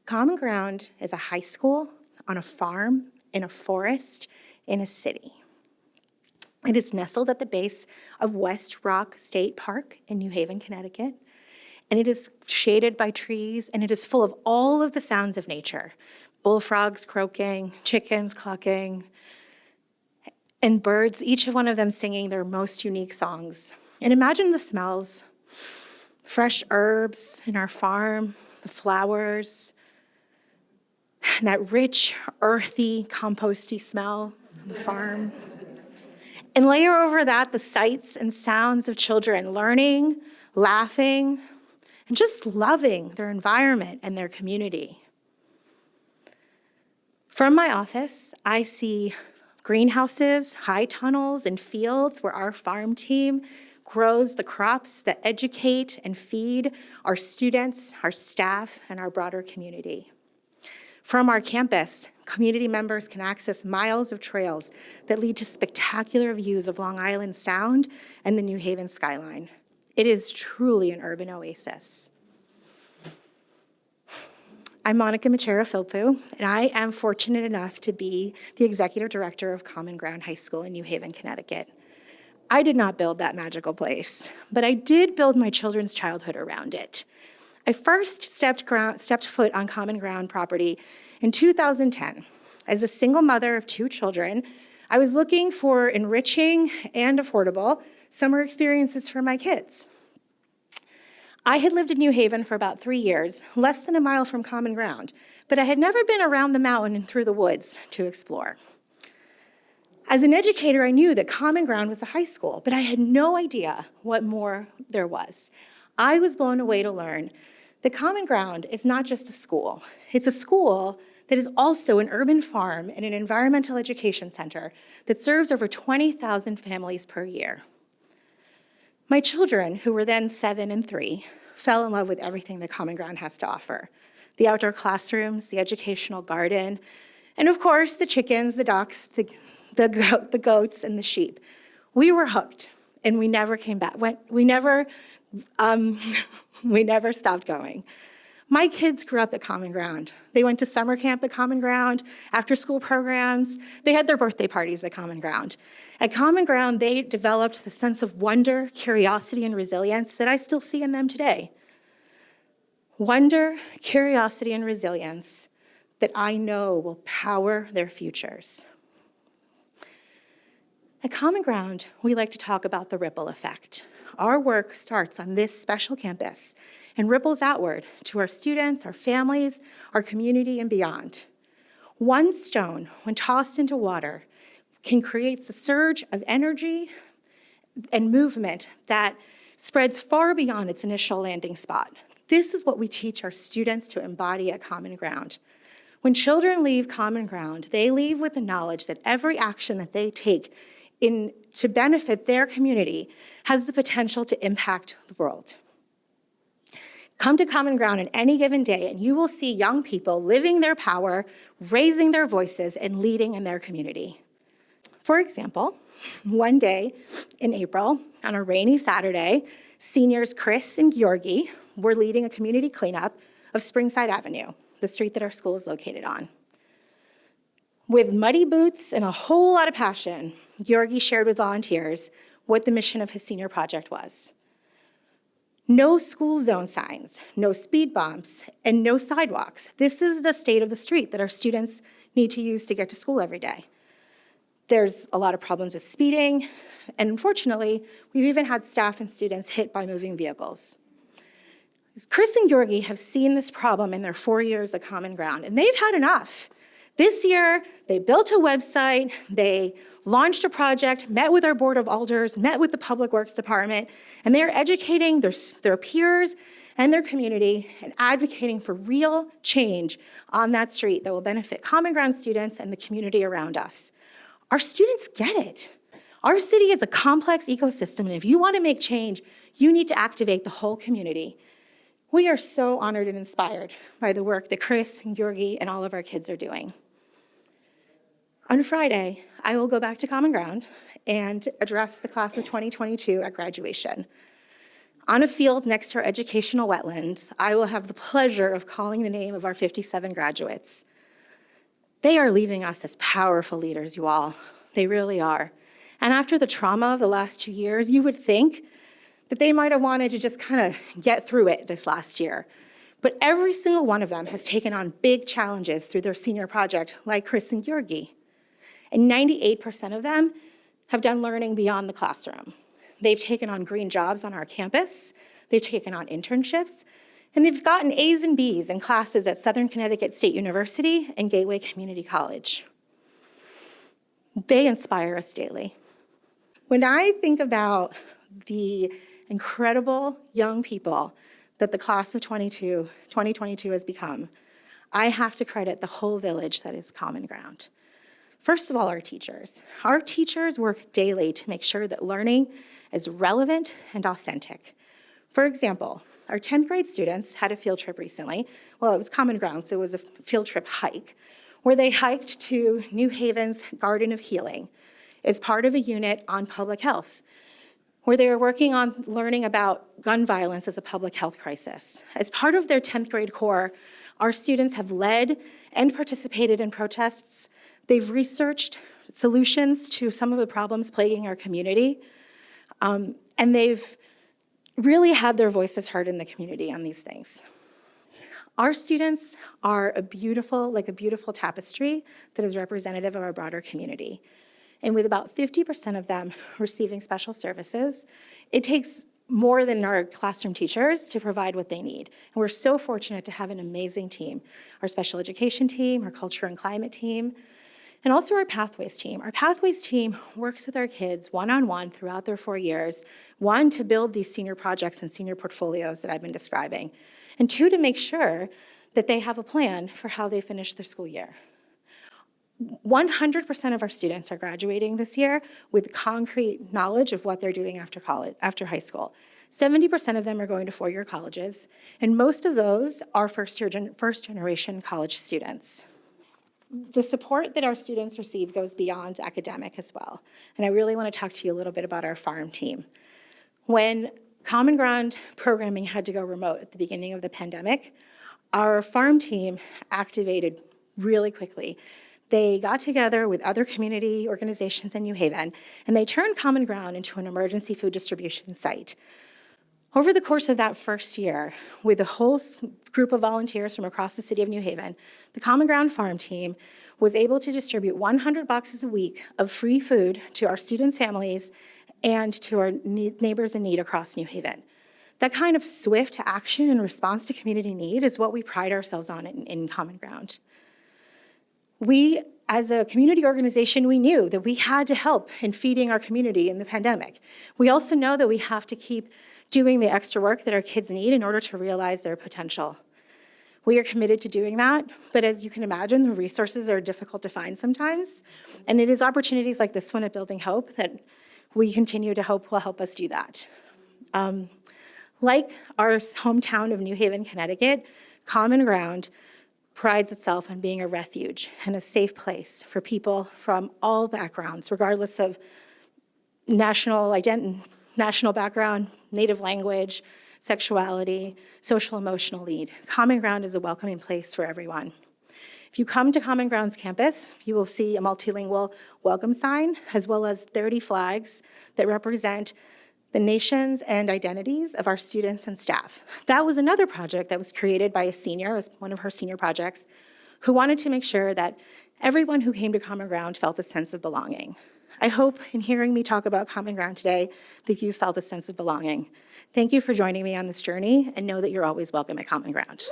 Common Ground is a high school on a farm, in a forest, in a city. It is nestled at the base of West Rock State Park in New Haven, Connecticut, and it is shaded by trees, and it is full of all of the sounds of nature: bullfrogs croaking, chickens clucking, and birds, each one of them singing their most unique songs. And imagine the smells: fresh herbs in our farm, the flowers, and that rich, earthy, composty smell of the farm. And layer over that the sights and sounds of children learning, laughing, and just loving their environment and their community. From my office, I see greenhouses, high tunnels, and fields where our farm team grows the crops that educate and feed our students, our staff, and our broader community. From our campus, community members can access miles of trails that lead to spectacular views of Long Island Sound and the New Haven skyline. It is truly an urban oasis. I'm Monica Maccera Filppu, and I am fortunate enough to be the executive director of Common Ground High School in New Haven, Connecticut. I did not build that magical place, but I did build my children's childhood around it. I first stepped foot on Common Ground property in 2010. As a single mother of 2 children, I was looking for enriching and affordable summer experiences for my kids. I had lived in New Haven for about 3 years, less than a mile from Common Ground, but I had never been around the mountain and through the woods to explore. As an educator, I knew that Common Ground was a high school, but I had no idea what more there was. I was blown away to learn that Common Ground is not just a school. It's a school that is also an urban farm and an environmental education center that serves over 20,000 families per year. My children, who were then 7 and 3, fell in love with everything that Common Ground has to offer: the outdoor classrooms, the educational garden, and of course, the chickens, the ducks, the goats, and the sheep. We were hooked, and we never came back. We never stopped going. My kids grew up at Common Ground. They went to summer camp at Common Ground, after-school programs. They had their birthday parties at Common Ground. At Common Ground, they developed the sense of wonder, curiosity, and resilience that I still see in them today. Wonder, curiosity, and resilience that I know will power their futures. At Common Ground, we like to talk about the ripple effect. Our work starts on this special campus and ripples outward to our students, our families, our community, and beyond. One stone, when tossed into water, can create a surge of energy and movement that spreads far beyond its initial landing spot. This is what we teach our students to embody at Common Ground. When children leave Common Ground, they leave with the knowledge that every action that they take to benefit their community has the potential to impact the world. Come to Common Ground on any given day, and you will see young people living their power, raising their voices, and leading in their community. For example, one day in April, on a rainy Saturday, seniors Chris and Georgi were leading a community cleanup of Springside Avenue, the street that our school is located on. With muddy boots and a whole lot of passion, Georgi shared with volunteers what the mission of his senior project was. No school zone signs, no speed bumps, and no sidewalks. This is the state of the street that our students need to use to get to school every day. There's a lot of problems with speeding, and unfortunately, we've even had staff and students hit by moving vehicles. Chris and Georgi have seen this problem in their 4 years at Common Ground, and they've had enough. This year, they built a website, they launched a project, met with our board of alders, met with the Public Works Department, and they are educating their peers and their community and advocating for real change on that street that will benefit Common Ground students and the community around us. Our students get it. Our city is a complex ecosystem, and if you want to make change, you need to activate the whole community. We are so honored and inspired by the work that Chris and Georgi and all of our kids are doing. On Friday, I will go back to Common Ground and address the class of 2022 at graduation. On a field next to our educational wetlands, I will have the pleasure of calling the name of our 57 graduates. They are leaving us as powerful leaders, you all. They really are. And after the trauma of the last 2 years, you would think that they might have wanted to just kind of get through it this last year. But every single one of them has taken on big challenges through their senior project, like Chris and Georgi. And 98% of them have done learning beyond the classroom. They've taken on green jobs on our campus, they've taken on internships, and they've gotten A's and B's in classes at Southern Connecticut State University and Gateway Community College. They inspire us daily. When I think about the incredible young people that the class of 2022 has become, I have to credit the whole village that is Common Ground. First of all, our teachers. Our teachers work daily to make sure that learning is relevant and authentic. For example, our 10th grade students had a field trip recently. Well, it was Common Ground, so it was a field trip hike, where they hiked to New Haven's Garden of Healing as part of a unit on public health, where they were working on learning about gun violence as a public health crisis. As part of their 10th grade core, our students have led and participated in protests. They've researched solutions to some of the problems plaguing our community, and they've really had their voices heard in the community on these things. Our students are like a beautiful tapestry that is representative of our broader community. And with about 50% of them receiving special services, it takes more than our classroom teachers to provide what they need. And we're so fortunate to have an amazing team. Our special education team, our culture and climate team, and also our Pathways team. Our Pathways team works with our kids one-on-one throughout their 4 years, one, to build these senior projects and senior portfolios that I've been describing, and two, to make sure that they have a plan for how they finish their school year. 100% of our students are graduating this year with concrete knowledge of what they're doing after high school. 70% of them are going to four-year colleges, and most of those are first-generation college students. The support that our students receive goes beyond academic as well, and I really want to talk to you a little bit about our farm team. When Common Ground programming had to go remote at the beginning of the pandemic, our farm team activated really quickly. They got together with other community organizations in New Haven, and they turned Common Ground into an emergency food distribution site. Over the course of that first year, with a whole group of volunteers from across the city of New Haven, the Common Ground farm team was able to distribute 100 boxes a week of free food to our students' families and to our neighbors in need across New Haven. That kind of swift action in response to community need is what we pride ourselves on in Common Ground. We, as a community organization, we knew that we had to help in feeding our community in the pandemic. We also know that we have to keep doing the extra work that our kids need in order to realize their potential. We are committed to doing that, but as you can imagine, the resources are difficult to find sometimes, and it is opportunities like this one at Building Hope that we continue to hope will help us do that. Like our hometown of New Haven, Connecticut, Common Ground prides itself on being a refuge and a safe place for people from all backgrounds, regardless of national background, native language, sexuality, social emotional need. Common Ground is a welcoming place for everyone. If you come to Common Ground's campus, you will see a multilingual welcome sign, as well as 30 flags that represent the nations and identities of our students and staff. That was another project that was created by a senior, as one of her senior projects, who wanted to make sure that everyone who came to Common Ground felt a sense of belonging. I hope in hearing me talk about Common Ground today that you felt a sense of belonging. Thank you for joining me on this journey, and know that you're always welcome at Common Ground.